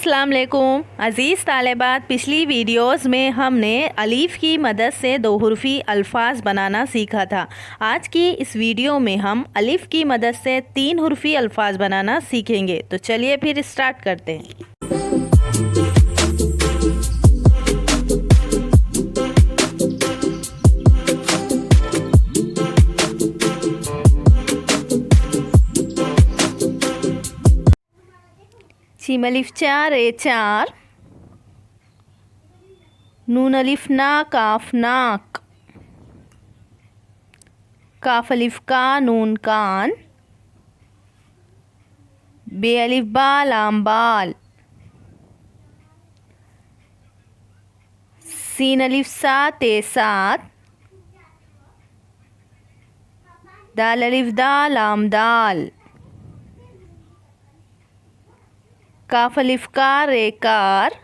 अस्सलाम वालेकुम अज़ीज़ तालिबात। पिछली वीडियोस में हमने अलीफ़ की मदद से दो हुर्फ़ी अल्फाज बनाना सीखा था। आज की इस वीडियो में हम अलीफ़ की मदद से तीन हुर्फ़ी अल्फाज बनाना सीखेंगे। तो चलिए फिर स्टार्ट करते हैं। जीम अलिफ चार ए चार, नून अलिफ ना काफ नाक, काफ अलिफ का नून कान, बे अलिफ बा लाम बाल, सीन अलिफ सा ते सात, दाल अलिफ दा लाम दाल, काफ अलिफ का रे कार,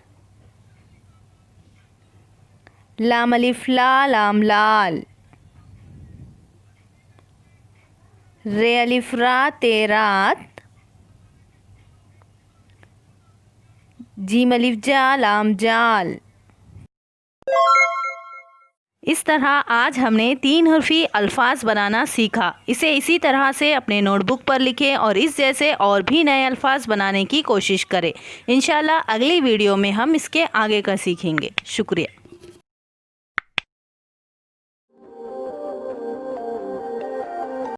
लाम अलिफ ला लाम लाल, रे अलिफ रा ते रात, जीम अलिफ जा लाम जाल। इस तरह आज हमने तीन हुर्फ़ी अल्फाज बनाना सीखा। इसे इसी तरह से अपने नोटबुक पर लिखें और इस जैसे और भी नए अल्फाज बनाने की कोशिश करें। इंशाल्लाह अगली वीडियो में हम इसके आगे का सीखेंगे। शुक्रिया।